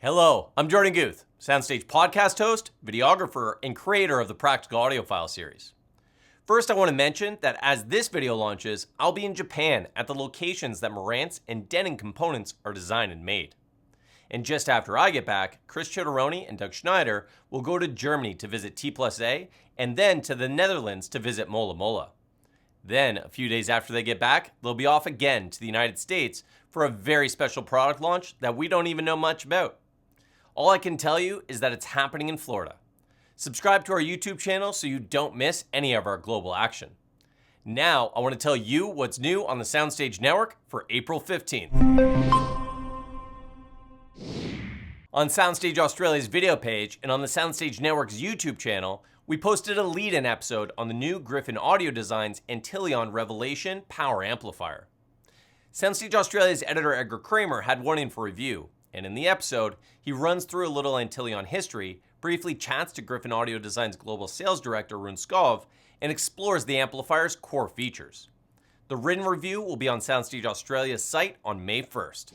Hello, I'm Jordan Guth, SoundStage podcast host, videographer, and creator of the Practical Audiophile series. First, I want to mention that as this video launches, I'll be in Japan at the locations that Marantz and Denon components are designed and made. And just after I get back, Chris Chotteroni and Doug Schneider will go to Germany to visit T+A and then to the Netherlands to visit Mola Mola. Then, a few days after they get back, they'll be off again to the United States for a very special product launch that we don't even know much about. All I can tell you is that it's happening in Florida. Subscribe to our YouTube channel so you don't miss any of our global action. Now, I want to tell you what's new on the SoundStage network for April 15th. On SoundStage Australia's video page and on the SoundStage Network's YouTube channel, we posted a lead-in episode on the new Griffin Audio Designs Antilion Revelation Power Amplifier. SoundStage Australia's editor Edgar Kramer had one in for review, and in the episode, he runs through a little Antilion history, briefly chats to Griffin Audio Design's global sales director Rune Skov, and explores the amplifier's core features. The written review will be on SoundStage Australia's site on May 1st.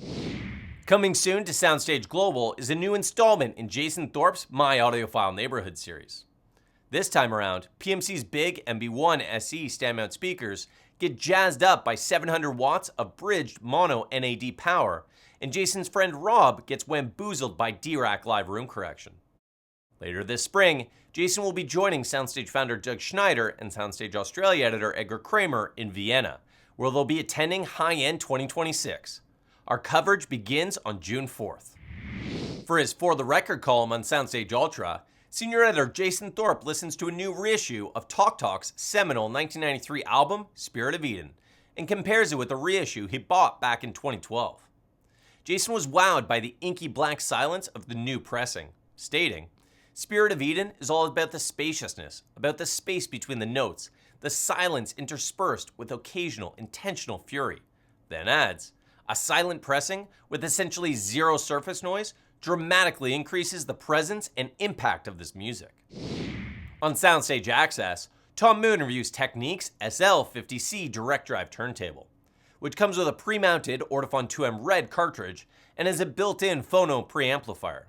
Coming soon to SoundStage Global is a new installment in Jason Thorpe's My Audiophile Neighborhood series. This time around, PMC's big MB1 SE stand-mount speakers get jazzed up by 700 watts of bridged mono NAD power, and Jason's friend Rob gets wamboozled by D-Rack live room correction. Later this spring, Jason will be joining SoundStage founder Doug Schneider and SoundStage Australia editor Edgar Kramer in Vienna, where they'll be attending High-End 2026. Our coverage begins on June 4th. For his For the Record column on SoundStage Ultra, senior editor Jason Thorpe listens to a new reissue of Talk Talk's seminal 1993 album, Spirit of Eden, and compares it with the reissue he bought back in 2012. Jason was wowed by the inky black silence of the new pressing, stating, "Spirit of Eden is all about the spaciousness, about the space between the notes, the silence interspersed with occasional intentional fury." Then adds, "A silent pressing with essentially zero surface noise dramatically increases the presence and impact of this music." On SoundStage Access, Tom Moon reviews Technics SL50C direct drive turntable, which comes with a pre-mounted Ortofon 2M Red cartridge and has a built-in phono preamplifier.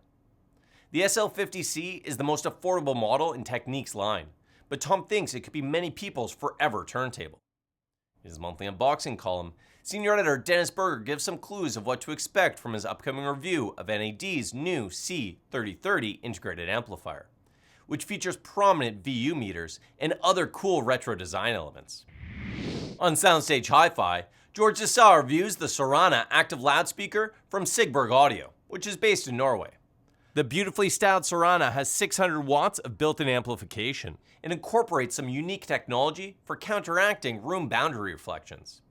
The SL50C is the most affordable model in Technics' line, but Tom thinks it could be many people's forever turntable. In his monthly unboxing column, senior editor Dennis Berger gives some clues of what to expect from his upcoming review of NAD's new C3030 integrated amplifier, which features prominent VU meters and other cool retro design elements. On SoundStage Hi-Fi, George Dessau reviews the Sorana active loudspeaker from Sigberg Audio, which is based in Norway. The beautifully styled Sorana has 600 watts of built-in amplification and incorporates some unique technology for counteracting room boundary reflections.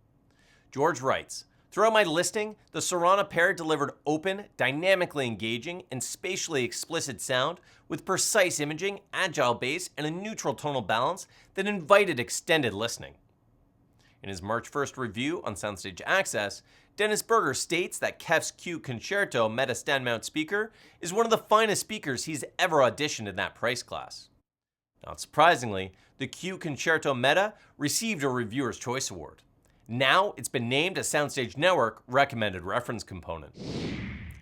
George writes, "Throughout my listing, the Sorana pair delivered open, dynamically engaging, and spatially explicit sound with precise imaging, agile bass, and a neutral tonal balance that invited extended listening." In his March 1st review on SoundStage Access, Dennis Berger states that KEF's Q Concerto Meta stand-mount speaker is one of the finest speakers he's ever auditioned in that price class. Not surprisingly, the Q Concerto Meta received a Reviewer's Choice Award. Now it's been named a SoundStage Network recommended reference component.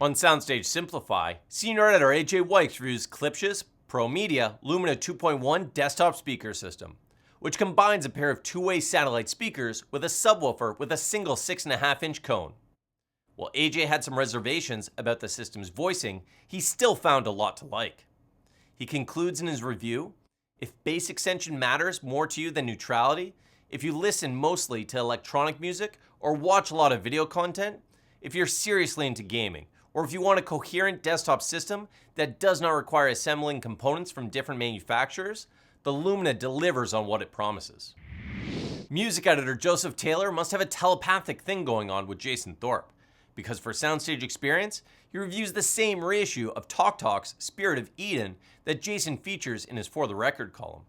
On SoundStage Simplify, senior editor AJ Wykes reviews Klipsch's Pro Media Lumina 2.1 desktop speaker system, which combines a pair of two-way satellite speakers with a subwoofer with a single 6.5-inch cone. While AJ had some reservations about the system's voicing, he still found a lot to like. He concludes in his review, "If bass extension matters more to you than neutrality, if you listen mostly to electronic music or watch a lot of video content, if you're seriously into gaming, or if you want a coherent desktop system that does not require assembling components from different manufacturers, the Lumina delivers on what it promises." Music editor Joseph Taylor must have a telepathic thing going on with Jason Thorpe, because for SoundStage Experience, he reviews the same reissue of Talk Talk's Spirit of Eden that Jason features in his For the Record column.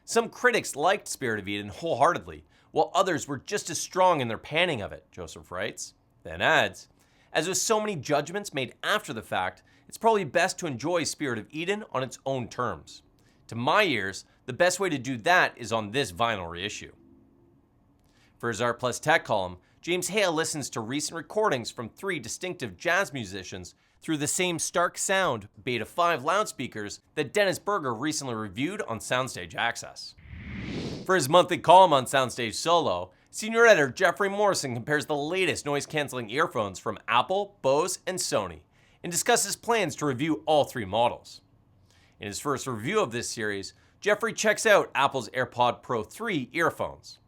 Some critics liked Spirit of Eden wholeheartedly, while others were just as strong in their panning of it, Joseph writes. Then adds, "As with so many judgments made after the fact, it's probably best to enjoy Spirit of Eden on its own terms. To my ears, the best way to do that is on this vinyl reissue." For his Art Plus Tech column, James Hale listens to recent recordings from 3 distinctive jazz musicians through the same Stark Sound Beta 5 loudspeakers that Dennis Berger recently reviewed on SoundStage Access. For his monthly column on SoundStage Solo, senior editor Jeffrey Morrison compares the latest noise-canceling earphones from Apple, Bose, and Sony, and discusses plans to review all three models. In his first review of this series, Jeffrey checks out Apple's AirPod Pro 3 earphones.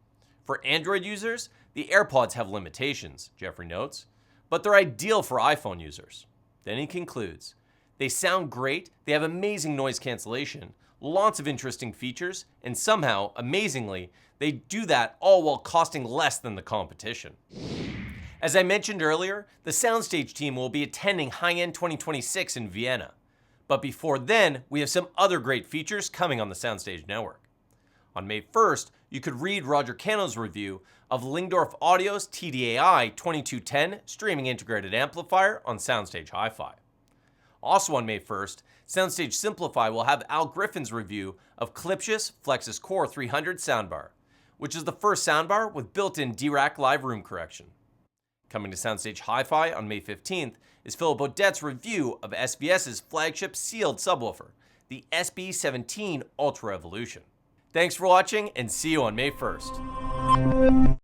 For Android users, the AirPods have limitations, Jeffrey notes, but they're ideal for iPhone users. Then he concludes, they sound great, they have amazing noise cancellation, lots of interesting features, and somehow, amazingly, they do that all while costing less than the competition. As I mentioned earlier, the SoundStage team will be attending High-End 2026 in Vienna. But before then, we have some other great features coming on the SoundStage network. On May 1st, you could read Roger Cano's review of Lingdorf Audio's TDAI 2210 streaming integrated amplifier on SoundStage Hi-Fi. Also on May 1st, SoundStage Simplify will have Al Griffin's review of Klipsch's Flexus Core 300 soundbar, which is the first soundbar with built-in D-Rack live room correction. Coming to SoundStage Hi-Fi on May 15th is Philip Odet's review of SVS's flagship sealed subwoofer, the SB17 Ultra Evolution. Thanks for watching and see you on May 1st.